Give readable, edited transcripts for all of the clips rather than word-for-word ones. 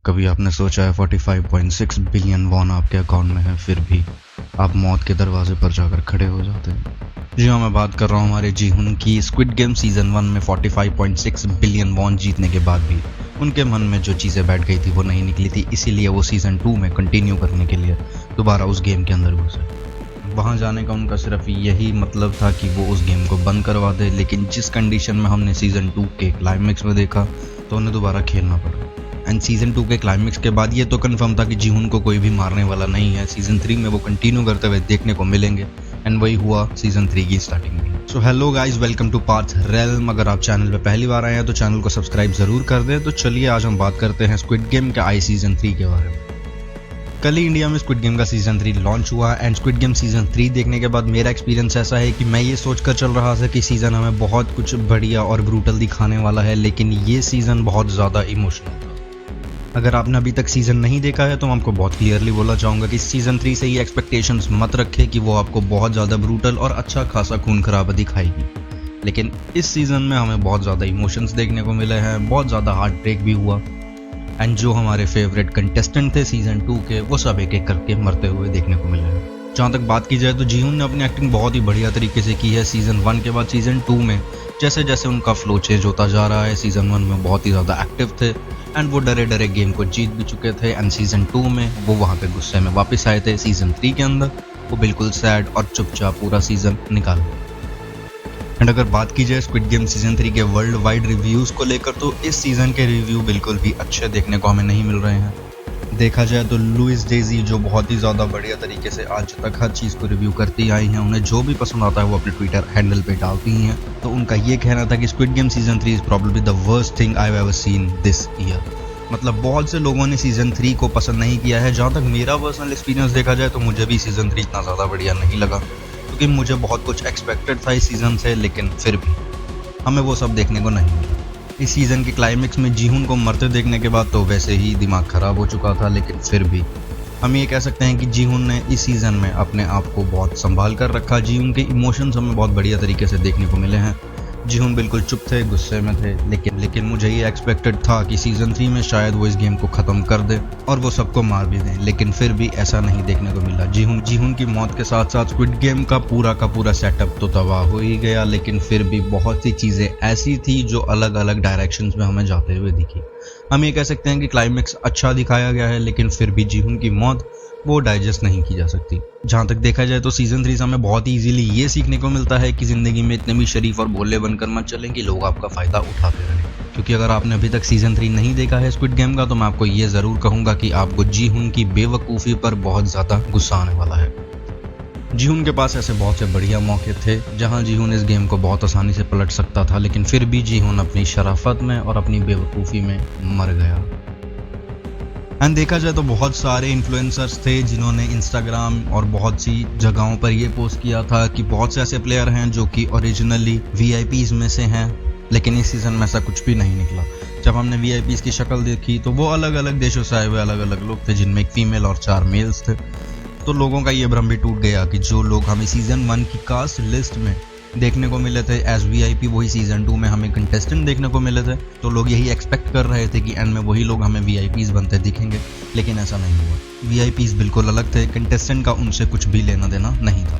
कभी आपने सोचा है 45.6 बिलियन वॉन आपके अकाउंट में है, फिर भी आप मौत के दरवाजे पर जाकर खड़े हो जाते हैं। जी हाँ, मैं बात कर रहा हूँ हमारे जीहुन की। स्क्विड गेम सीजन 1 में 45.6 बिलियन वॉन जीतने के बाद भी उनके मन में जो चीज़ें बैठ गई थी वो नहीं निकली थी, इसीलिए वो सीज़न 2 में कंटिन्यू करने के लिए दोबारा उस गेम के अंदर घुसे। वहाँ जाने का उनका सिर्फ यही मतलब था कि वो उस गेम को बंद करवा दे, लेकिन जिस कंडीशन में हमने सीज़न 2 के क्लाइमेक्स में देखा तो उन्हें दोबारा खेलना पड़ा। एंड सीज़न 2 के क्लाइमेक्स के बाद ये तो कंफर्म था कि जीहुन को कोई भी मारने वाला नहीं है। सीज़न 3 में वो कंटिन्यू करते हुए देखने को मिलेंगे एंड वही हुआ सीज़न 3 की स्टार्टिंग में। So hello guys, welcome to path realm. अगर आप चैनल पे पहली बार आए हैं तो चैनल को सब्सक्राइब ज़रूर कर दें। तो चलिए आज हम बात करते हैं स्क्विड गेम के आई सीज़न 3 के बारे में। कल ही इंडिया में स्क्विड गेम का सीज़न 3 लॉन्च हुआ एंड स्क्विड गेम सीज़न 3 देखने के बाद मेरा एक्सपीरियंस ऐसा है कि मैं ये सोचकर चल रहा था कि सीज़न हमें बहुत कुछ बढ़िया और ब्रूटल दिखाने वाला है, लेकिन ये सीज़न बहुत ज़्यादा इमोशनल था। अगर आपने अभी तक सीज़न नहीं देखा है तो मैं आपको बहुत क्लियरली बोलना चाहूँगा कि सीज़न 3 से ये एक्सपेक्टेशंस मत रखें कि वो आपको बहुत ज़्यादा ब्रूटल और अच्छा खासा खून खराबा दिखाएगी। लेकिन इस सीज़न में हमें बहुत ज़्यादा इमोशंस देखने को मिले हैं, बहुत ज़्यादा हार्ट ब्रेक भी हुआ एंड जो हमारे फेवरेट कंटेस्टेंट थे सीज़न 2 के वो सब एक एक करके मरते हुए देखने को मिले हैं। जहाँ तक बात की जाए तो जीहुन ने अपनी एक्टिंग बहुत ही बढ़िया तरीके से की है। सीज़न 1 के बाद सीज़न 2 में जैसे जैसे उनका फ्लो चेंज होता जा रहा है, सीज़न 1 में बहुत ही ज़्यादा एक्टिव थे एंड वो डरे डरे गेम को जीत भी चुके थे एंड सीज़न 2 में वो वहाँ पे गुस्से में वापस आए थे। सीज़न 3 के अंदर वो बिल्कुल सैड और चुपचाप पूरा सीज़न निकाल गए। एंड अगर बात की जाए स्क्विड गेम सीज़न 3 के वर्ल्ड वाइड रिव्यूज़ को लेकर तो इस सीज़न के रिव्यू बिल्कुल भी अच्छे देखने को हमें नहीं मिल रहे हैं। देखा जाए तो लुइस डेजी जो बहुत ही ज़्यादा बढ़िया तरीके से आज तक हर चीज़ को रिव्यू करती आई हैं, उन्हें जो भी पसंद आता है वो अपने ट्विटर हैंडल पे डालती हैं। तो उनका ये कहना था कि squid game season 3 is probably the worst thing I have ever seen this year. मतलब बहुत से लोगों ने सीज़न 3 को पसंद नहीं किया है। जहाँ तक मेरा पर्सनल एक्सपीरियंस देखा जाए तो मुझे भी सीज़न 3 इतना ज़्यादा बढ़िया नहीं लगा, क्योंकि मुझे बहुत कुछ एक्सपेक्टेड था इस सीज़न से, लेकिन फिर भी हमें वो सब देखने को नहीं मिला। इस सीज़न के क्लाइमेक्स में जीहुन को मरते देखने के बाद तो वैसे ही दिमाग ख़राब हो चुका था, लेकिन फिर भी हम ये कह सकते हैं कि जीहुन ने इस सीज़न में अपने आप को बहुत संभाल कर रखा। जीहुन के इमोशंस हमें बहुत बढ़िया तरीके से देखने को मिले हैं। जीहुन बिल्कुल चुप थे, गुस्से में थे, लेकिन मुझे ये एक्सपेक्टेड था कि सीज़न 3 में शायद वो इस गेम को ख़त्म कर दे और वो सबको मार भी दें, लेकिन फिर भी ऐसा नहीं देखने को मिला। जीहुन की मौत के साथ साथ स्क्विड गेम का पूरा सेटअप तो तबाह हो ही गया, लेकिन फिर भी बहुत सी चीज़ें ऐसी थी जो अलग अलग डायरेक्शंस में हमें जाते हुए दिखी। हम ये कह सकते हैं कि क्लाइमेक्स अच्छा दिखाया गया है, लेकिन फिर भी जीहुन की मौत वो डाइजेस्ट नहीं की जा सकती। जहाँ तक देखा जाए तो सीज़न 3 से हमें बहुत ही इजीली ये सीखने को मिलता है कि ज़िंदगी में इतने भी शरीफ और भोले बनकर मत चलें कि लोग आपका फ़ायदा उठाते रहें। क्योंकि अगर आपने अभी तक सीज़न 3 नहीं देखा है स्क्विड गेम का तो मैं आपको ये ज़रूर कहूँगा कि आपको जीहुन की बेवकूफ़ी पर बहुत ज़्यादा गुस्सा आने वाला है। जीहुन के पास ऐसे बहुत से बढ़िया मौके थे जहां जीहुन इस गेम को बहुत आसानी से पलट सकता था, लेकिन फिर भी जीहुन अपनी शराफत में और अपनी बेवकूफ़ी में मर गया। एंड देखा जाए तो बहुत सारे इन्फ्लुएंसर्स थे जिन्होंने इंस्टाग्राम और बहुत सी जगहों पर ये पोस्ट किया था कि बहुत से ऐसे प्लेयर हैं जो कि ओरिजिनली वीआईपीज़ में से हैं, लेकिन इस सीज़न में ऐसा कुछ भी नहीं निकला। जब हमने वीआईपीज़ की शक्ल देखी तो वो अलग अलग देशों से आए हुए अलग अलग लोग थे, जिनमें एक फीमेल और 4 मेल्स थे। तो लोगों का ये भ्रम भी टूट गया कि जो लोग हमें सीज़न 1 की कास्ट लिस्ट में देखने को मिले थे एज वीआईपी, वही सीज़न 2 में हमें कंटेस्टेंट देखने को मिले थे। तो लोग यही एक्सपेक्ट कर रहे थे कि एंड में वही लोग हमें वीआईपीज़ बनते दिखेंगे, लेकिन ऐसा नहीं हुआ। वीआईपीज़ बिल्कुल अलग थे, कंटेस्टेंट का उनसे कुछ भी लेना देना नहीं था।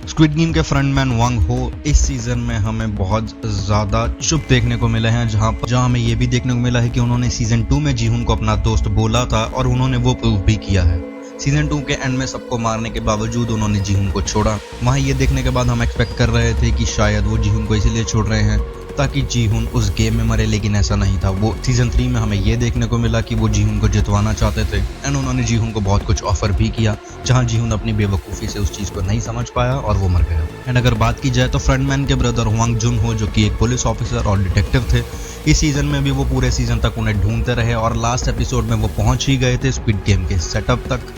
स्क्विड गेम के फ्रंटमैन वांग हो इस सीज़न में हमें बहुत ज़्यादा चुप देखने को मिले हैं, जहाँ हमें ये भी देखने को मिला है कि उन्होंने सीज़न 2 में जीहुन को अपना दोस्त बोला था और उन्होंने वो प्रूव भी किया है। सीज़न 2 के एंड में सबको मारने के बावजूद उन्होंने जीहुन को छोड़ा। वहाँ ये देखने के बाद हम एक्सपेक्ट कर रहे थे कि शायद वो जीहुन को इसीलिए छोड़ रहे हैं ताकि जीहुन उस गेम में मरे, लेकिन ऐसा नहीं था। वो सीज़न 3 में हमें ये देखने को मिला कि वो जीहुन को जितवाना चाहते थे एंड उन्होंने जीहुन को बहुत कुछ ऑफर भी किया, जहाँ जीहुन अपनी बेवकूफ़ी से उस चीज़ को नहीं समझ पाया और वो मर गया। एंड अगर बात की जाए तो फ्रंटमैन के ब्रदर वांग जुन हो, जो कि एक पुलिस ऑफिसर और डिटेक्टिव थे, इस सीज़न में भी वो पूरे सीज़न तक उन्हें ढूंढते रहे और लास्ट एपिसोड में वो पहुँच ही गए थे स्क्विड गेम के सेटअप तक,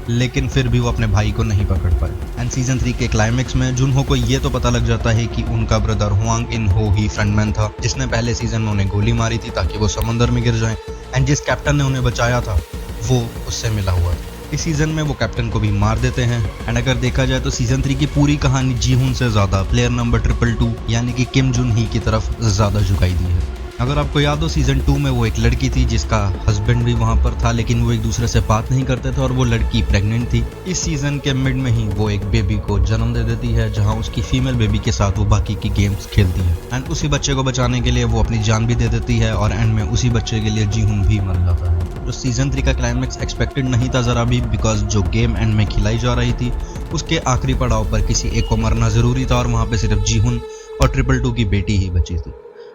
लेकिन फिर भी वो अपने भाई को नहीं पकड़ पाए। एंड सीज़न 3 के क्लाइमेक्स में जुनहो को ये तो पता लग जाता है कि उनका ब्रदर हुआंग इन हो ही फ्रंटमैन था, जिसने पहले सीज़न में उन्हें गोली मारी थी ताकि वो समंदर में गिर जाएं एंड जिस कैप्टन ने उन्हें बचाया था वो उससे मिला हुआ था। इस सीज़न में वो कैप्टन को भी मार देते हैं। एंड अगर देखा जाए तो सीज़न 3 की पूरी कहानी जीहुन से ज़्यादा प्लेयर नंबर 222 यानी कि किम जुन ही की तरफ ज़्यादा झुकाई दी है। अगर आपको याद हो सीजन 2 में वो एक लड़की थी जिसका हस्बैंड भी वहां पर था, लेकिन वो एक दूसरे से बात नहीं करते थे और वो लड़की प्रेग्नेंट थी। इस सीजन के मिड में ही वो एक बेबी को जन्म दे देती है, जहां उसकी फीमेल बेबी के साथ वो बाकी की गेम्स खेलती है एंड उसी बच्चे को बचाने के लिए वो अपनी जान भी दे देती है और एंड में उसी बच्चे के लिए जीहुन भी मर जाता है। तो सीजन 3 का क्लाइमैक्स एक्सपेक्टेड नहीं था जरा भी, बिकॉज जो गेम एंड में खिलाई जा रही थी उसके आखिरी पड़ाव पर किसी एक को मरना जरूरी था और वहां पे सिर्फ जीहुन और 222 की बेटी ही बची थी।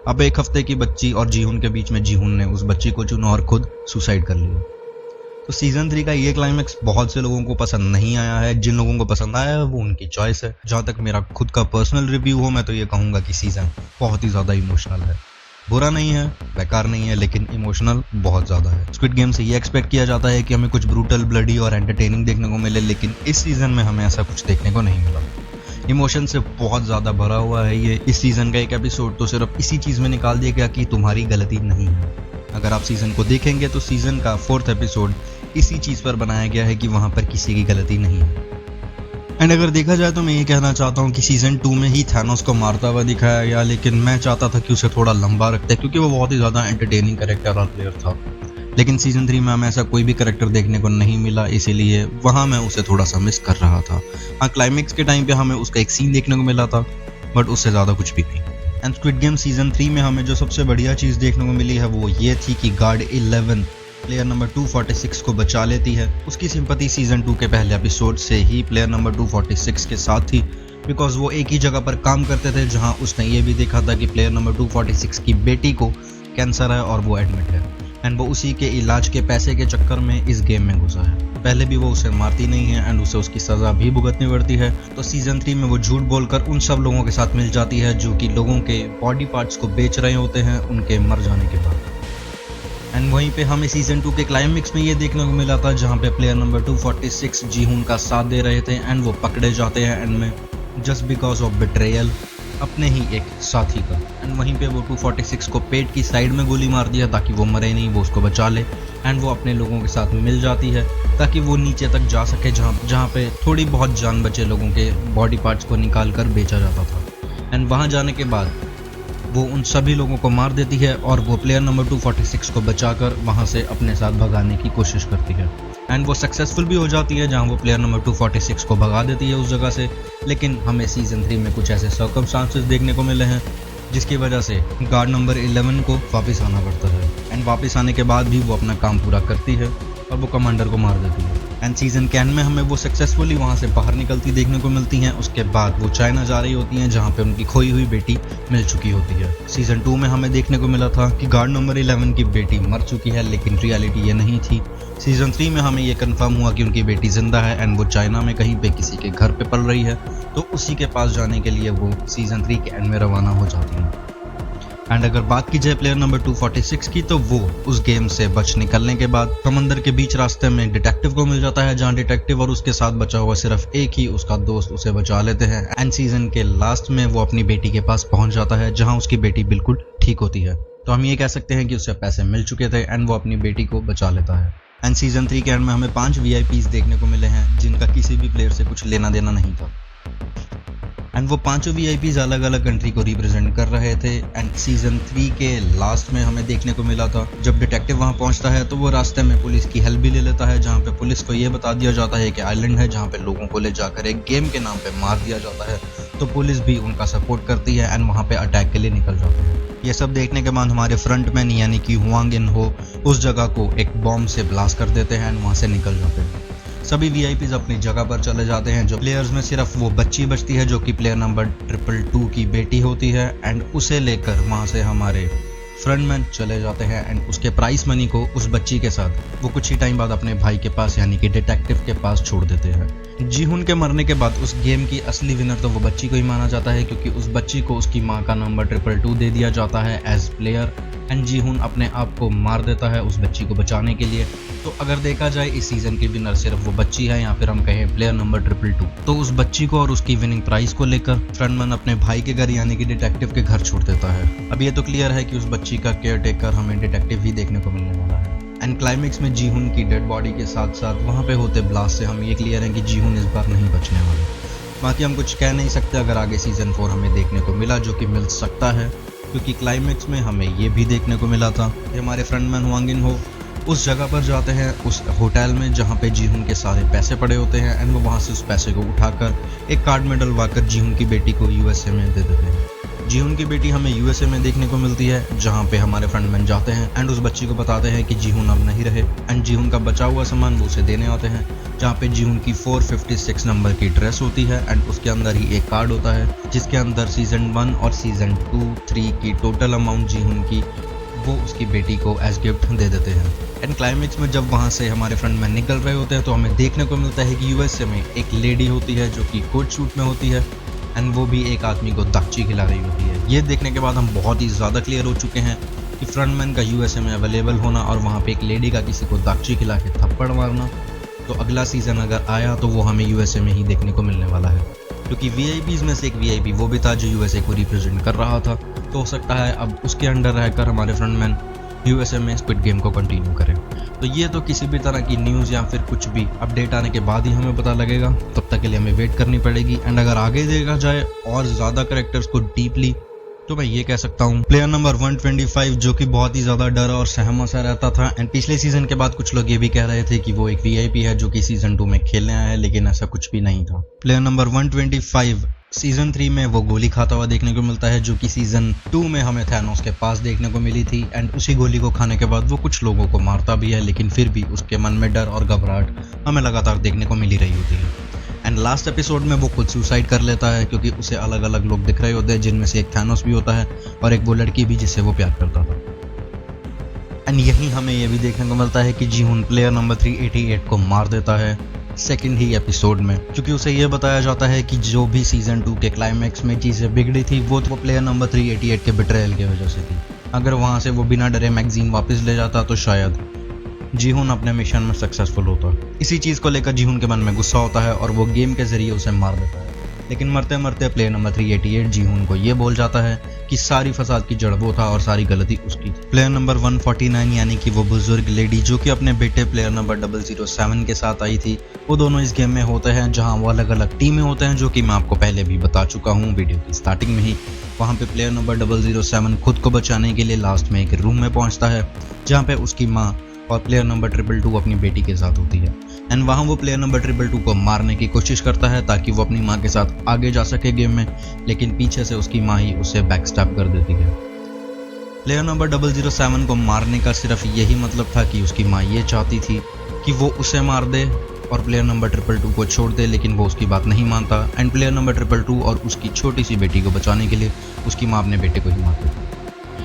अब एक हफ्ते की बच्ची और जीहुन के बीच में जीहुन ने उस बच्ची को चुना और खुद सुसाइड कर लिया। तो सीजन 3 का ये क्लाइमैक्स बहुत से लोगों को पसंद नहीं आया है। जिन लोगों को पसंद आया है वो उनकी चॉइस है। जहां तक मेरा खुद का पर्सनल रिव्यू हो, मैं तो ये कहूंगा कि सीजन बहुत ही ज्यादा इमोशनल है। बुरा नहीं है, बेकार नहीं है, लेकिन इमोशनल बहुत ज्यादा है। स्क्विड गेम से ये एक्सपेक्ट किया जाता है कि हमें कुछ ब्रूटल, ब्लडी और एंटरटेनिंग देखने को मिले, लेकिन इस सीजन में हमें ऐसा कुछ देखने को नहीं मिला। इमोशन से बहुत ज्यादा भरा हुआ है ये। इस सीजन का एक एपिसोड तो सिर्फ इसी चीज में निकाल दिया गया कि तुम्हारी गलती नहीं है। अगर आप सीजन को देखेंगे तो सीजन का 4th एपिसोड इसी चीज पर बनाया गया है कि वहां पर किसी की गलती नहीं है। एंड अगर देखा जाए तो मैं ये कहना चाहता हूँ कि सीजन 2 में ही थैनोस को मारता हुआ दिखाया गया, लेकिन मैं चाहता था कि उसे थोड़ा लंबा रखते क्योंकि वो बहुत ही ज्यादा एंटरटेनिंग कैरेक्टर और प्लेयर था। लेकिन सीजन 3 में हमें ऐसा कोई भी कैरेक्टर देखने को नहीं मिला, इसीलिए वहां मैं उसे थोड़ा सा मिस कर रहा था। हाँ, क्लाइमेक्स के टाइम पे हमें उसका एक सीन देखने को मिला था, बट उससे ज्यादा कुछ भी नहीं। एंड स्क्विड गेम सीजन 3 में हमें जो सबसे बढ़िया चीज देखने को मिली है वो ये थी कि गार्ड 11 प्लेयर नंबर 246 को बचा लेती है। उसकी सिंपैथी सीजन 2 के पहले एपिसोड से ही प्लेयर नंबर 246 के साथ थी, बिकॉज वो एक ही जगह पर काम करते थे जहां उसने ये भी देखा था कि प्लेयर नंबर 246 की बेटी को कैंसर है और वो एडमिट है एंड वो उसी के इलाज के पैसे के चक्कर में इस गेम में घुसा है। पहले भी वो उसे मारती नहीं है एंड उसे उसकी सजा भी भुगतनी पड़ती है। तो सीजन 3 में वो झूठ बोलकर उन सब लोगों के साथ मिल जाती है जो कि लोगों के बॉडी पार्ट्स को बेच रहे होते हैं उनके मर जाने के बाद। एंड वहीं पे हमें सीजन 2 के क्लाइमेक्स में ये देखने को मिला था जहां पे प्लेयर नंबर 246 जीहुन का साथ दे रहे थे एंड वो पकड़े जाते हैं एंड में जस्ट बिकॉज ऑफ बिट्रेयल अपने ही एक साथी का। एंड वहीं पे वो 246 को पेट की साइड में गोली मार दिया ताकि वो मरे नहीं, वो उसको बचा ले एंड वो अपने लोगों के साथ मिल जाती है ताकि वो नीचे तक जा सके जहाँ पे थोड़ी बहुत जान बचे लोगों के बॉडी पार्ट्स को निकाल कर बेचा जाता था। एंड वहाँ जाने के बाद वो उन सभी लोगों को मार देती है और वो प्लेयर नंबर 246 को बचाकर वहाँ से अपने साथ भगाने की कोशिश करती है एंड वो सक्सेसफुल भी हो जाती है जहाँ वो प्लेयर नंबर 246 को भगा देती है उस जगह से। लेकिन हमें सीजन 3 में कुछ ऐसे सर्कमस्टांसेस देखने को मिले हैं जिसकी वजह से गार्ड नंबर 11 को वापस आना पड़ता है एंड वापस आने के बाद भी वो अपना काम पूरा करती है और वो कमांडर को मार देती है। एंड सीजन के एंड में हमें वो सक्सेसफुली वहाँ से बाहर निकलती देखने को मिलती हैं। उसके बाद वो चाइना जा रही होती हैं जहाँ पे उनकी खोई हुई बेटी मिल चुकी होती है। सीजन 2 में हमें देखने को मिला था कि गार्ड नंबर 11 की बेटी मर चुकी है, लेकिन रियलिटी ये नहीं थी। सीजन 3 में हमें ये कंफर्म हुआ कि उनकी बेटी जिंदा है एंड वो चाइना में कहीं पे किसी के घर पे पल रही है, तो उसी के पास जाने के लिए वो सीजन 3 के एंड में रवाना हो जाती है। एंड अगर बात की जाए प्लेयर नंबर 246 की, तो वो उस गेम से बच निकलने के बाद समंदर के बीच रास्ते में डिटेक्टिव को मिल जाता है, जहां डिटेक्टिव और उसके साथ बचा हुआ सिर्फ एक ही उसका दोस्त उसे बचा लेते हैं। एंड सीजन के लास्ट में वो अपनी बेटी के पास पहुंच जाता है जहां उसकी बेटी बिल्कुल ठीक होती है। तो हम ये कह सकते हैं कि उसे पैसे मिल चुके थे एंड वो अपनी बेटी को बचा लेता है। एंड सीजन 3 के एंड में हमें 5 VIPs देखने को मिले हैं जिनका किसी भी प्लेयर से कुछ लेना देना नहीं था एंड वो पांचों VIPs अलग अलग कंट्री को रिप्रेजेंट कर रहे थे। एंड सीजन 3 के लास्ट में हमें देखने को मिला था जब डिटेक्टिव वहां पहुंचता है तो वो रास्ते में पुलिस की हेल्प भी ले लेता है, जहां पे पुलिस को ये बता दिया जाता है कि आइलैंड है जहां पे लोगों को ले जाकर एक गेम के नाम पे मार दिया जाता है। तो पुलिस भी उनका सपोर्ट करती है एंड वहां पे अटैक के लिए निकल जाते हैं। ये सब देखने के बाद हमारे फ्रंटमैन यानी कि हुआंग इन हो उस जगह को एक बॉम्ब से ब्लास्ट कर देते हैं एंड वहां से निकल जाते हैं। सभी VIPs अपनी जगह पर चले जाते हैं। जो प्लेयर्स में सिर्फ वो बच्ची बचती है जो कि प्लेयर नंबर 222 की बेटी होती है एंड उसे लेकर वहां से हमारे फ्रंटमैन चले जाते हैं एंड उसके प्राइस मनी को उस बच्ची के साथ वो कुछ ही टाइम बाद अपने भाई के पास यानी कि डिटेक्टिव के पास छोड़ देते हैं। जीहुन के मरने के बाद उस गेम की असली विनर तो वो बच्ची को ही माना जाता है, क्योंकि उस बच्ची को उसकी माँ का नंबर 222 दे दिया जाता है एज प्लेयर एंड जीहुन अपने आप को मार देता है उस बच्ची को बचाने के लिए। तो अगर देखा जाए इस सीजन की विनर सिर्फ वो बच्ची है या फिर हम कहें प्लेयर नंबर 222, तो उस बच्ची को और उसकी विनिंग प्राइस को लेकर फ्रंटमैन अपने भाई के घर यानी कि डिटेक्टिव के घर छोड़ देता है। अब ये तो क्लियर है कि उस बच्ची का केयर टेकर हमें डिटेक्टिव ही देखने को मिलने वाला है। एंड क्लाइमेक्स में जीहुन की डेड बॉडी के साथ साथ वहाँ पे होते ब्लास्ट से हम ये क्लियर है कि जीहुन इस बार नहीं बचने वाले। बाकी हम कुछ कह नहीं सकते, अगर आगे सीजन 4 हमें देखने को मिला जो कि मिल सकता है, क्योंकि क्लाइमेक्स में हमें ये भी देखने को मिला था कि हमारे फ्रंटमैन वांगिन हो उस जगह पर जाते हैं, उस होटल में जहाँ पे जीहुन के सारे पैसे पड़े होते हैं एंड वो वहाँ से उस पैसे को उठाकर एक कार्ड में डलवाकर जीहुन की बेटी को यूएसए में दे देते हैं। जीहुन की बेटी हमें यूएसए में देखने को मिलती है, जहाँ पे हमारे फ्रंटमैन जाते हैं एंड उस बच्ची को बताते हैं कि जीहुन अब नहीं रहे एंड जीहुन का बचा हुआ सामान वो उसे देने आते हैं, जहाँ पे जीहुन की 456 नंबर की ड्रेस होती है एंड उसके अंदर ही एक कार्ड होता है जिसके अंदर सीजन 1 और सीजन 2-3 की टोटल अमाउंट जीहुन की वो उसकी बेटी को एज गिफ्ट दे देते हैं। एंड क्लाइमेक्स में जब वहाँ से हमारे फ्रंटमैन निकल रहे होते हैं तो हमें देखने को मिलता है कि यूएसए में एक लेडी होती है जो कि कोट सूट में होती है एंड वो भी एक आदमी को दागची खिला रही होती है। ये देखने के बाद हम बहुत ही ज़्यादा क्लियर हो चुके हैं कि फ्रंटमैन का यूएसए में अवेलेबल होना और वहाँ पे एक लेडी का किसी को दागची खिला के थप्पड़ मारना, तो अगला सीज़न अगर आया तो वो हमें यूएसए में ही देखने को मिलने वाला है, क्योंकि वीआईपीज़ में से एक वीआईपी वो भी था जो यूएसए को रिप्रेजेंट कर रहा था। तो हो सकता है अब उसके अंडर रहकर हमारे फ्रंटमैन यूएसए में स्क्विड गेम को कंटिन्यू करें। तो ये तो किसी भी तरह की न्यूज़ या फिर कुछ भी अपडेट आने के बाद ही हमें पता लगेगा, तब तक के लिए हमें वेट करनी पड़ेगी। एंड अगर आगे देखा जाए और ज़्यादा कैरेक्टर्स को डीपली, तो मैं ये कह सकता हूँ प्लेयर नंबर 125 जो कि बहुत ही ज़्यादा डरा और सहमा सा रहता था एंड पिछले सीजन के बाद कुछ लोग ये भी कह रहे थे कि वो एक वीआईपी है जो कि सीजन 2 में खेलने आया है, लेकिन ऐसा कुछ भी नहीं था। प्लेयर नंबर 125 सीजन 3 में वो गोली खाता हुआ देखने को मिलता है जो कि सीजन 2 में हमें थैनोस के पास देखने को मिली थी एंड उसी गोली को खाने के बाद वो कुछ लोगों को मारता भी है, लेकिन फिर भी उसके मन में डर और घबराहट हमें लगातार देखने को मिली रही होती है। एंड लास्ट एपिसोड में वो खुद सुसाइड कर लेता है क्योंकि उसे अलग अलग लोग दिख रहे होते हैं, जिनमें से एक थैनोस भी होता है और एक वो लड़की भी जिससे वो प्यार करता था। एंड यहीं हमें ये भी देखने को मिलता है कि जीहुन प्लेयर नंबर 388 को मार देता है सेकंड ही एपिसोड में, क्योंकि उसे ये बताया जाता है कि जो भी सीजन 2 के क्लाइमैक्स में चीज़ें बिगड़ी थी वो तो प्लेयर नंबर 388 के बिट्रेयल की वजह से थी। अगर वहाँ से वो बिना डरे मैगजीन वापस ले जाता तो शायद जीहुन अपने मिशन में सक्सेसफुल होता। इसी चीज़ को लेकर जीहुन के मन में गुस्सा होता है और वो गेम के जरिए उसे मार देता है, लेकिन मरते मरते प्लेयर नंबर 388 जीहुन को ये बोल जाता है कि सारी फसाद की जड़ वो था और सारी गलती उसकी थी। प्लेयर नंबर 149 यानी कि वो बुजुर्ग लेडी जो कि अपने बेटे प्लेयर नंबर 007 के साथ आई थी, वो दोनों इस गेम में होते हैं जहां वो अलग अलग टीमें होते हैं, जो कि मैं आपको पहले भी बता चुका हूं वीडियो की स्टार्टिंग में ही। वहां पे प्लेयर नंबर 007 खुद को बचाने के लिए लास्ट में एक रूम में पहुंचता है जहाँ पे उसकी माँ और प्लेयर नंबर 222 अपनी बेटी के साथ होती है एंड वहाँ वो प्लेयर नंबर 222 को मारने की कोशिश करता है ताकि वो अपनी माँ के साथ आगे जा सके गेम में, लेकिन पीछे से उसकी माँ ही उसे बैकस्टैब कर देती है। प्लेयर नंबर 007 को मारने का सिर्फ यही मतलब था कि उसकी माँ ये चाहती थी कि वो उसे मार दे और प्लेयर नंबर 222 को छोड़ दे, लेकिन वो उसकी बात नहीं मानता एंड प्लेयर नंबर 222 और उसकी छोटी सी बेटी को बचाने के लिए उसकी माँ अपने बेटे को ही मार देती है।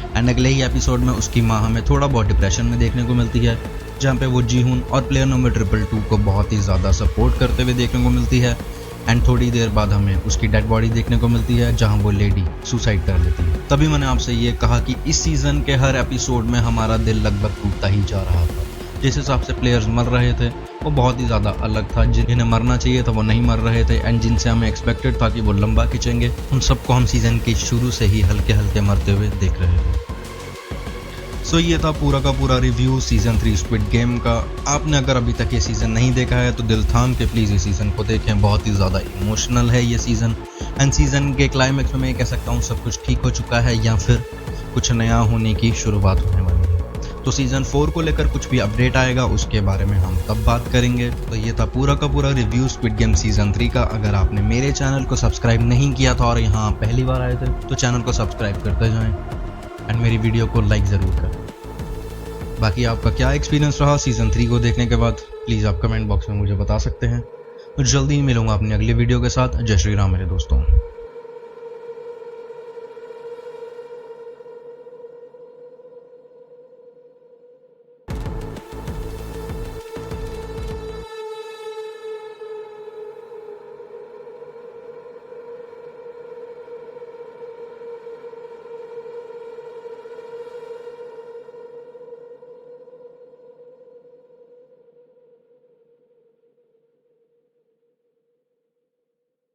एंड अगले ही एपिसोड में उसकी माँ हमें थोड़ा बहुत डिप्रेशन में देखने को मिलती है, जहाँ पे वो जीहुन और प्लेयर नंबर 222 को बहुत ही ज़्यादा सपोर्ट करते हुए देखने को मिलती है एंड थोड़ी देर बाद हमें उसकी डेड बॉडी देखने को मिलती है जहाँ वो लेडी सुसाइड कर लेती है। तभी मैंने आपसे ये कहा कि इस सीज़न के हर एपिसोड में हमारा दिल लगभग टूटता ही जा रहा था। जिस हिसाब से प्लेयर्स मर रहे थे वो बहुत ही ज़्यादा अलग था, जिन्हें मरना चाहिए था वो नहीं मर रहे थे एंड जिनसे हमें एक्सपेक्टेड था कि वो लंबा खींचेंगे, उन सबको हम सीज़न के शुरू से ही हल्के हल्के मरते हुए देख रहे थे। सो ये था पूरा का पूरा रिव्यू सीजन 3 स्क्विड गेम का। आपने अगर अभी तक ये सीज़न नहीं देखा है तो दिल थाम के प्लीज़ ये सीज़न को देखें, बहुत ही ज़्यादा इमोशनल है ये सीज़न एंड सीज़न के क्लाइमैक्स में मैं कह सकता हूँ सब कुछ ठीक हो चुका है या फिर कुछ नया होने की शुरुआत होने वाली है। तो सीज़न 4 को लेकर कुछ भी अपडेट आएगा उसके बारे में हम तब बात करेंगे। तो ये था पूरा का पूरा रिव्यू स्क्विड गेम सीजन 3 का। अगर आपने मेरे चैनल को सब्सक्राइब नहीं किया था और यहाँ पहली बार आए थे तो चैनल को सब्सक्राइब करते जाएं एंड मेरी वीडियो को लाइक ज़रूर करें। बाकी आपका क्या एक्सपीरियंस रहा सीज़न 3 को देखने के बाद प्लीज़ आप कमेंट बॉक्स में मुझे बता सकते हैं। तो जल्दी ही मिलूंगा अपनी अगली वीडियो के साथ। जय श्री राम मेरे दोस्तों।